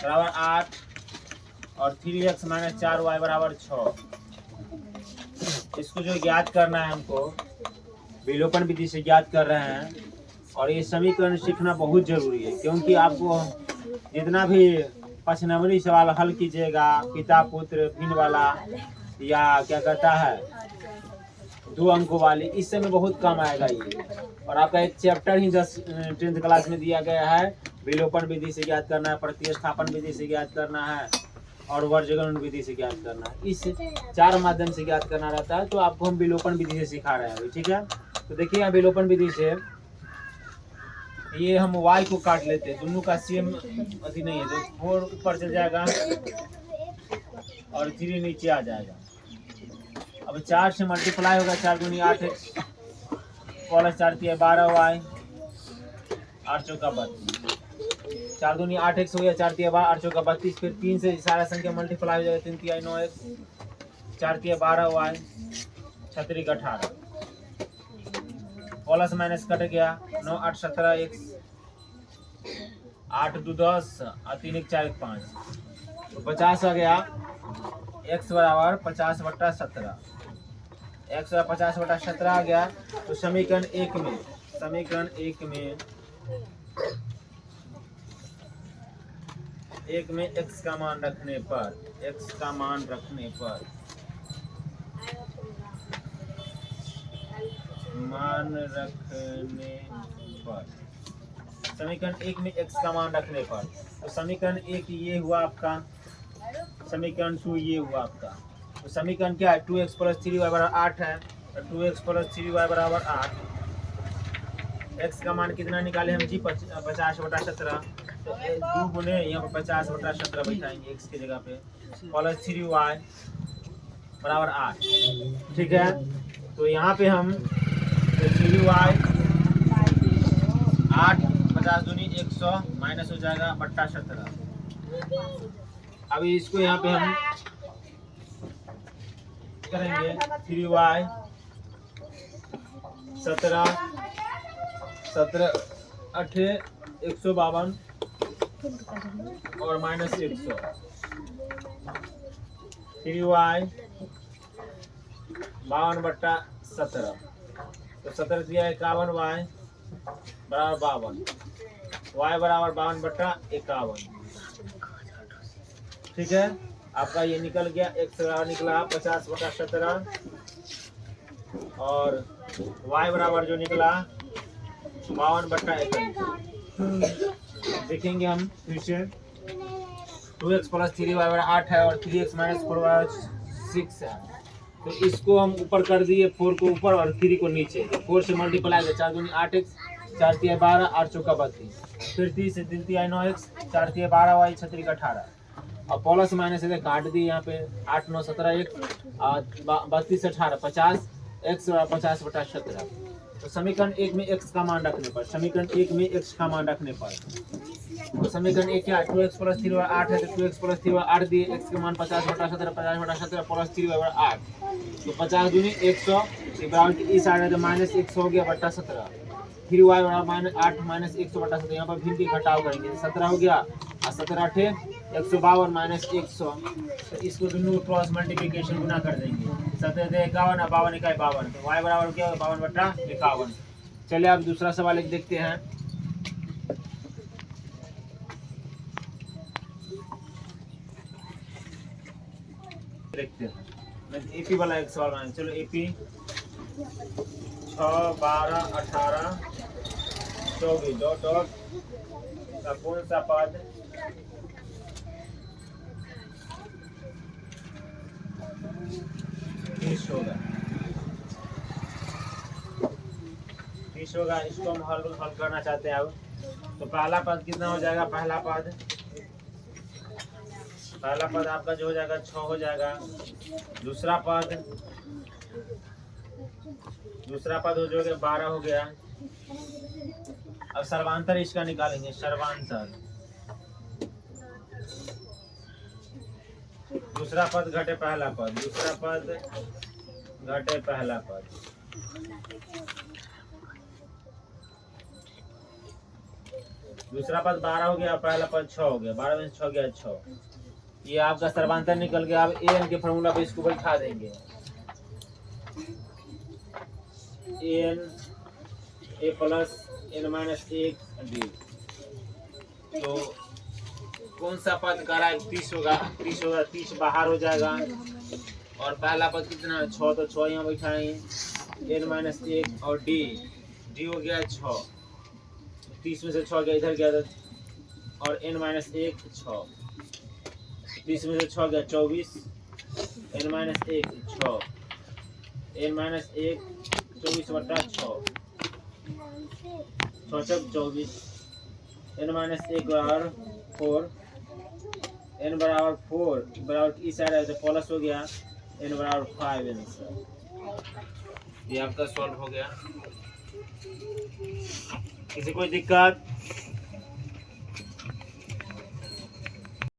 बराबर 8 और 3x minus 4y बराबर 6। इसको जो ज्ञात करना है हमको, विलोपन विधि से ज्ञात कर रहे हैं। और ये समीकरण सीखना बहुत जरूरी है, क्योंकि आपको जितना भी 5 नंबरी सवाल हल कीजिएगा, पिता पुत्र भिन्न वाला या क्या कहता है 2 अंकों वाली, इस समय बहुत कम आएगा ये। और आपका एक चैप्टर ही 10th क्लास में दिया गया है, विलोपन विधि से ज्ञात करना है, प्रतिस्थापन विधि से ज्ञात करना है और वर्गीकरण विधि से ज्ञात करना है। इस 4 माध्यम से ज्ञात करना रहता है। तो आपको हम विलोपन विधि से सिखा रहे हैं, ठीक है। तो देखिए यहाँ विलोपन विधि से ये हम y को काट लेते हैं, दोनों का सेम अति नहीं है, तो 4 ऊपर चल जाएगा और 3 नीचे आ जाएगा। अब 4 से मल्टीप्लाई होगा, 4 दूनी 8x प्लस 4 3 12y 8 चौका 32, 4 दूनी 8x हो गया, 4 3 12 8 चौका 32। फिर 3 से सारा संख्या मल्टीप्लाई हो जाएगा, 3 3 9x 4 3 12y 6 3 18, plus minus cut गया, 9 8 17 x 8 2 10 और 3 1 4 1 5, तो 50 आ गया। x बराबर 50 बटा 17, x बराबर 50 बटा 17 आ गया। तो समीकरण 1 में x का मान रखने पर समीकरण 1 में x का मान रखने पर, तो समीकरण 1 ये हुआ आपका, समीकरण 2 ये हुआ आपका। तो समीकरण क्या है, 2x प्लस 3y बराबर 8 है, तो 2x प्लस 3y बराबर 8। x का मान कितना निकाले हम जी, 50 बटा 17, तो 2 गुने यहाँ पर 50 बटा 17 बैठाएंगे x की जगह पे, प्लस 3y बराबर 8, ठीक है। तो यहाँ पे हम 3y 8 50 दूनी 100 माइनस हो जाएगा बट्टा 17। अभी इसको यहाँ पे हम करेंगे, 3y 17 8 152 और माइनस 100, 3y 52 बट्टा 17, तो 17 दिया 51y बराबर 52, y बराबर 52 बट्टा 51, ठीक है। आपका ये निकल गया, x बराबर निकला 50 बटा 17 और y बराबर जो निकला 52 बट्टा 51। देखेंगे हम फिर से, 2x प्लस 3y बराबर 8 है और 3x माइनस 4y बराबर 6 है। तो इसको हम ऊपर कर दिए, 4 को ऊपर और 3 को नीचे, तो 4 से मल्टीप्लाई है, 4 दूनी 8x 4 3 12 8 चौका 32, फिर 30 से 3 3 9x 4 3 12y 6 3 18, और प्लस माइनस से काट दिए यहाँ पे 8 9 17 1 32 18 50 x 50 बटा 17। तो समीकरण 1 में x का मान रखने पर, तो समीकरण 1 क्या, 2x प्लस 3y 8 है, तो 2x प्लस 3y 8 दिए, x का मान 50 बटा 17 प्लस 3y बराबर 8, तो 50 दूनी 100 इस आ रहा है, तो माइनस 100 हो गया बट्टा 17, फिर y बराबर माइनस 8 माइनस 100 बटा 17, यहाँ पर भिन्न घटाव करेंगे, 17 हो गया और 17 8 152 माइनस 100, तो इसको दोनों क्रॉस मल्टीप्लिकेशन गुना कर देंगे, 17 51 और 52 इकाई 52, तो y बराबर क्या होगा 52 बट्टा 51। चलिए अब दूसरा सवाल एक देखते हैं। मैं एपी वाला एक सवाल बनाएंगे, चलो एपी 6 12 18 24 डॉट डॉट का कौन सा पद 30 होगा, इसको हम हल करना चाहते हैं। अब तो पहला पद कितना हो जाएगा, पहला पद आपका जो हो जाएगा 6 हो जाएगा, दूसरा पद हो जाएगा 12 हो गया। अब सर्वांतर इसका निकालेंगे, सर्वांतर, दूसरा पद घटे पहला पद, दूसरा पद घटे पहला पद, दूसरा पद 12 हो गया, पहला पद 6 हो गया, 12 में 6 गया 6। ये आपका सर्वांतर निकल गया। अब ए एन के फॉर्मूला पे इसको बैठा देंगे। N a plus n minus 1 d. तो कौन सा पद का रहा है? 30 होगा, 30 होगा, 30 बाहर हो जाएगा। और पहला पद कितना है? 6, तो 6 यहाँ बैठाएंगे। एन माइनस 1 और डी, डी हो गया 6, 30 में से 6 गया, इधर गया। और एन माइनस 1 6, 30 में से 6 गया 24, एन माइनस 1 6, एन माइनस 1 24 बटा 6, 6 चौक 24, एन माइनस 1 बराबर 4, एन बराबर 4 बराबर इस साइड है तो प्लस हो गया, एन बराबर 5 आंसर। ये आपका सॉल्व हो गया। किसी कोई दिक्कत?